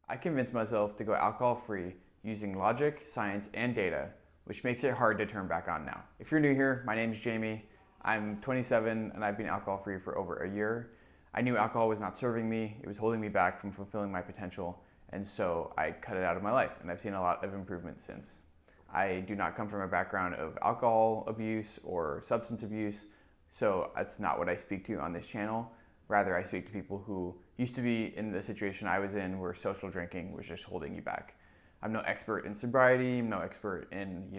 I convinced myself to go alcohol-free using logic, science, and data, which makes it hard to turn back on now. If you're new here, my name's Jamie. I'm 27 and I've been alcohol-free for over a year. I knew alcohol was not serving me, it was holding me back from fulfilling my potential, and so I cut it out of my life, and I've seen a lot of improvement since. I do not come from a background of alcohol abuse or substance abuse, so that's not what I speak to on this channel. Rather, I speak to people who used to be in the situation I was in where social drinking was just holding you back. I'm no expert in sobriety, I'm no expert in,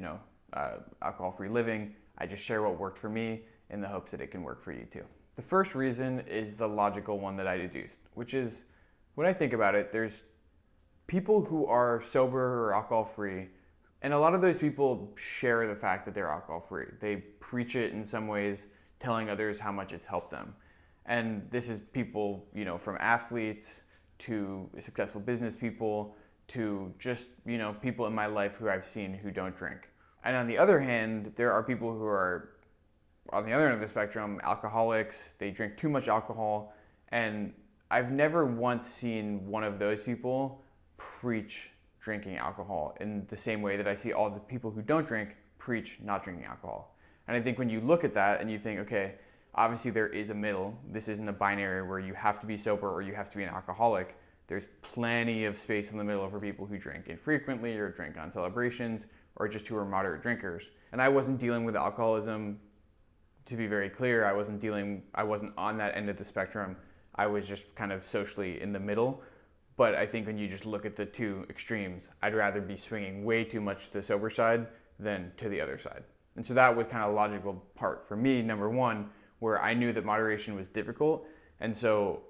alcohol-free living. I just share what worked for me in the hopes that it can work for you too. The first reason is the logical one that I deduced, which is, when I think about it, there's people who are sober or alcohol-free, and a lot of those people share the fact that they're alcohol-free. They preach it in some ways, telling others how much it's helped them. And this is people, from athletes to successful business people to just, people in my life who I've seen who don't drink. And on the other hand, there are people who are on the other end of the spectrum, alcoholics. They drink too much alcohol. And I've never once seen one of those people preach drinking alcohol in the same way that I see all the people who don't drink preach not drinking alcohol. And I think when you look at that and you think, okay, obviously there is a middle. This isn't a binary where you have to be sober or you have to be an alcoholic. There's plenty of space in the middle for people who drink infrequently or drink on celebrations or just who are moderate drinkers. And I wasn't dealing with alcoholism, to be very clear. I wasn't on that end of the spectrum. I was just kind of socially in the middle. But I think when you just look at the two extremes, I'd rather be swinging way too much to the sober side than to the other side. And so that was kind of a logical part for me, number one, where I knew that moderation was difficult. And so,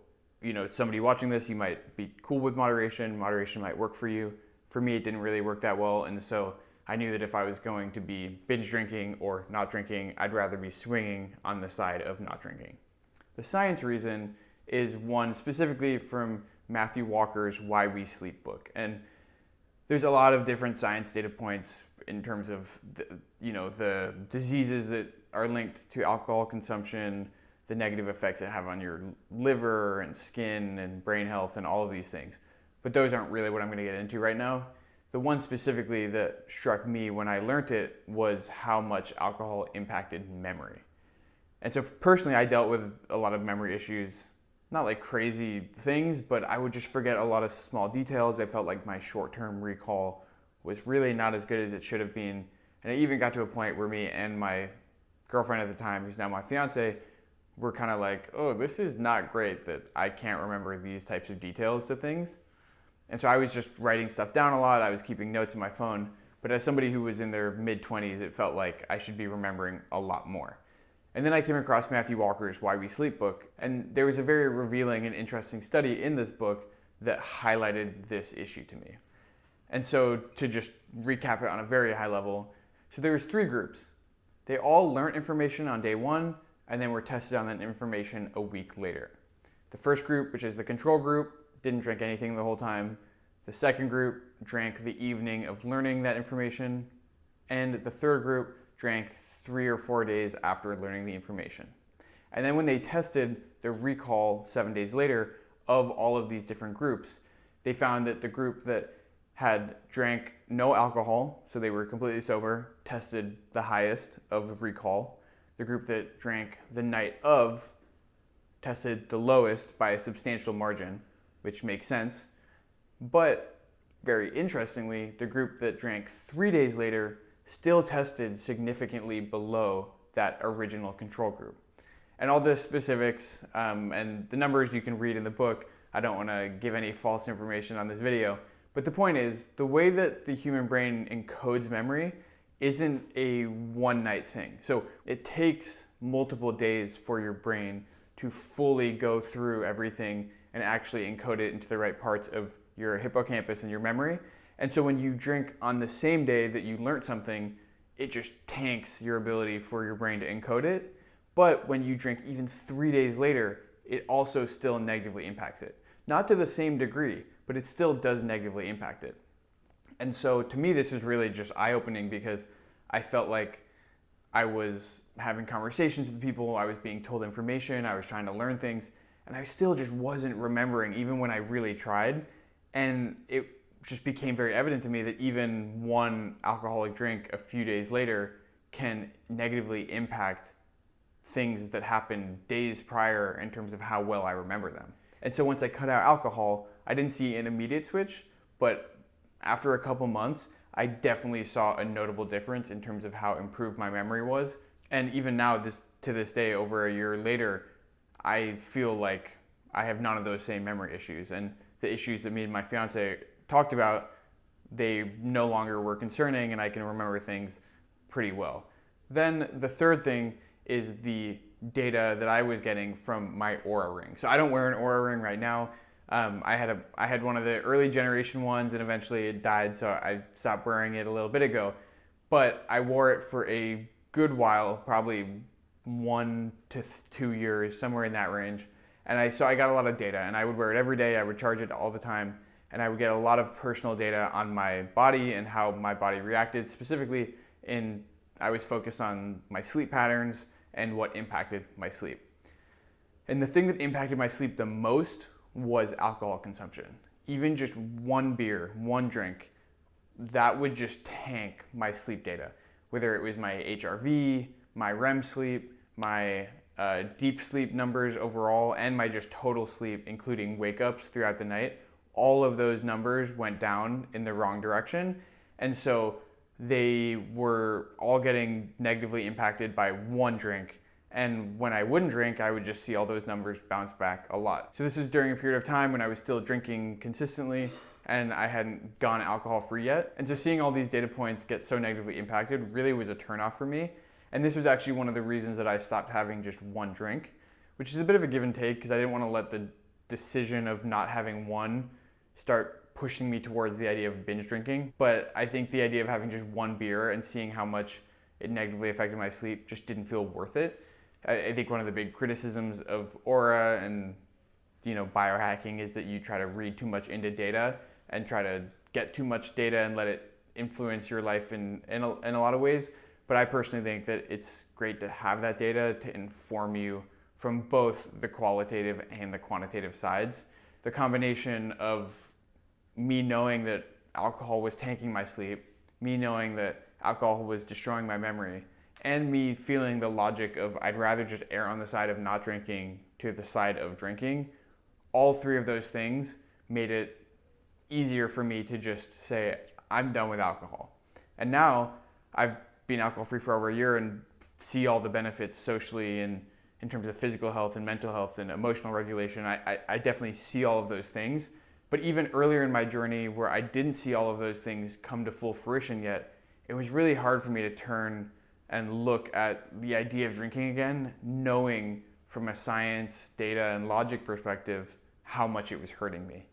somebody watching this, you might be cool with moderation. Moderation might work for you. For me, it didn't really work that well. And so I knew that if I was going to be binge drinking or not drinking, I'd rather be swinging on the side of not drinking. The science reason is one specifically from Matthew Walker's Why We Sleep book. And there's a lot of different science data points in terms of the diseases that are linked to alcohol consumption, the negative effects it have on your liver and skin and brain health and all of these things. But those aren't really what I'm going to get into right now. The one specifically that struck me when I learned it was how much alcohol impacted memory. And so personally, I dealt with a lot of memory issues, not like crazy things, but I would just forget a lot of small details. I felt like my short-term recall was really not as good as it should have been. And it even got to a point where me and my girlfriend at the time, who's now my fiance, were kind of like, oh, this is not great that I can't remember these types of details to things. And so I was just writing stuff down a lot. I was keeping notes in my phone. But as somebody who was in their mid-20s, it felt like I should be remembering a lot more. And then I came across Matthew Walker's Why We Sleep book. And there was a very revealing and interesting study in this book that highlighted this issue to me. And so to just recap it on a very high level, so there was 3 groups. They all learned information on day 1 and then were tested on that information a week later. The first group, which is the control group, didn't drink anything the whole time. The second group drank the evening of learning that information. And the third group drank 3 or 4 days after learning the information. And then when they tested the recall 7 days later of all of these different groups, they found that the group that had drank no alcohol, so they were completely sober, tested the highest of recall. The group that drank the night of tested the lowest by a substantial margin, which makes sense. But very interestingly, the group that drank 3 days later still tested significantly below that original control group. And all the specifics and the numbers you can read in the book, I don't want to give any false information on this video. But the point is, the way that the human brain encodes memory isn't a one-night thing. So it takes multiple days for your brain to fully go through everything and actually encode it into the right parts of your hippocampus and your memory. And so when you drink on the same day that you learned something, it just tanks your ability for your brain to encode it. But when you drink even 3 days later, it also still negatively impacts it. Not to the same degree, but it still does negatively impact it. And so to me, this was really just eye-opening because I felt like I was having conversations with people, I was being told information, I was trying to learn things, and I still just wasn't remembering even when I really tried. And it just became very evident to me that even one alcoholic drink a few days later can negatively impact things that happened days prior in terms of how well I remember them. And so once I cut out alcohol, I didn't see an immediate switch, but after a couple months, I definitely saw a notable difference in terms of how improved my memory was. And even now, to this day, over a year later, I feel like I have none of those same memory issues. And the issues that me and my fiance talked about, they no longer were concerning, and I can remember things pretty well. Then the third thing is the data that I was getting from my Oura ring. So I don't wear an Oura ring right now. I had one of the early generation ones, and eventually it died, so I stopped wearing it a little bit ago. But I wore it for a good while, probably 1 to 2 years, somewhere in that range. And so I got a lot of data, and I would wear it every day. I would charge it all the time, and I would get a lot of personal data on my body and how my body reacted. Specifically, I was focused on my sleep patterns and what impacted my sleep. And the thing that impacted my sleep the most was alcohol consumption. Even just one beer, one drink, that would just tank my sleep data. Whether it was my HRV, my REM sleep, my deep sleep numbers overall, and my just total sleep, including wake-ups throughout the night, all of those numbers went down in the wrong direction. And so they were all getting negatively impacted by one drink. And when I wouldn't drink, I would just see all those numbers bounce back a lot. So this is during a period of time when I was still drinking consistently and I hadn't gone alcohol free yet. And so seeing all these data points get so negatively impacted really was a turnoff for me. And this was actually one of the reasons that I stopped having just one drink, which is a bit of a give and take because I didn't want to let the decision of not having one start pushing me towards the idea of binge drinking. But I think the idea of having just one beer and seeing how much it negatively affected my sleep just didn't feel worth it. I think one of the big criticisms of Oura and biohacking is that you try to read too much into data and try to get too much data and let it influence your life in a lot of ways. But I personally think that it's great to have that data to inform you from both the qualitative and the quantitative sides. The combination of me knowing that alcohol was tanking my sleep, me knowing that alcohol was destroying my memory, and me feeling the logic of I'd rather just err on the side of not drinking to the side of drinking, all three of those things made it easier for me to just say, I'm done with alcohol. And now I've been alcohol free for over a year and see all the benefits socially and in terms of physical health and mental health and emotional regulation. I definitely see all of those things. But even earlier in my journey where I didn't see all of those things come to full fruition yet, it was really hard for me to turn and look at the idea of drinking again, knowing from a science, data, and logic perspective how much it was hurting me.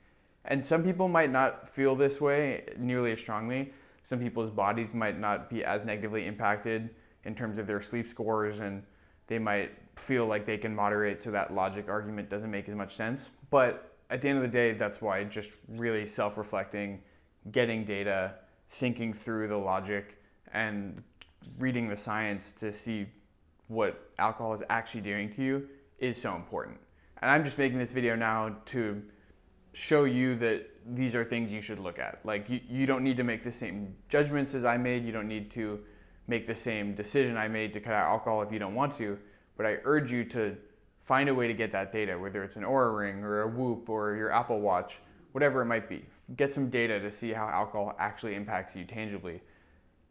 And some people might not feel this way nearly as strongly. Some people's bodies might not be as negatively impacted in terms of their sleep scores, and they might feel like they can moderate so that logic argument doesn't make as much sense. But at the end of the day, that's why just really self-reflecting, getting data, thinking through the logic, and reading the science to see what alcohol is actually doing to you is so important. And I'm just making this video now to show you that these are things you should look at. Like you don't need to make the same judgments as I made. You don't need to make the same decision I made to cut out alcohol if you don't want to. But I urge you to find a way to get that data, whether it's an Oura Ring or a Whoop or your Apple Watch, whatever it might be. Get some data to see how alcohol actually impacts you tangibly.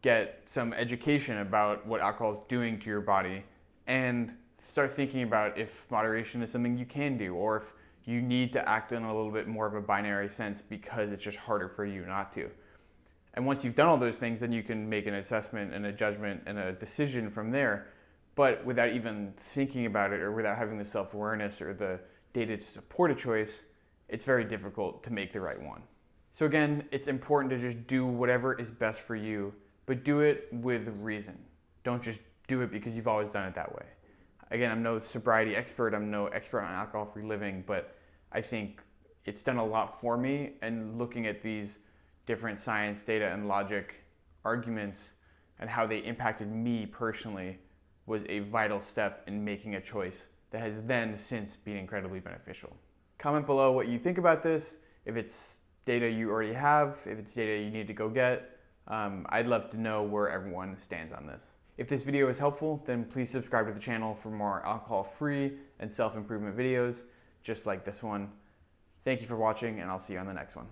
Get some education about what alcohol is doing to your body, and start thinking about if moderation is something you can do, or if you need to act in a little bit more of a binary sense because it's just harder for you not to. And once you've done all those things, then you can make an assessment and a judgment and a decision from there. But without even thinking about it, or without having the self-awareness or the data to support a choice, it's very difficult to make the right one. So again, it's important to just do whatever is best for you, but do it with reason. Don't just do it because you've always done it that way. Again, I'm no sobriety expert, I'm no expert on alcohol-free living, but I think it's done a lot for me, and looking at these different science, data, and logic arguments and how they impacted me personally was a vital step in making a choice that has then since been incredibly beneficial. Comment below what you think about this, if it's data you already have, if it's data you need to go get. I'd love to know where everyone stands on this. If this video is helpful, then please subscribe to the channel for more alcohol-free and self-improvement videos just like this one. Thank you for watching, and I'll see you on the next one.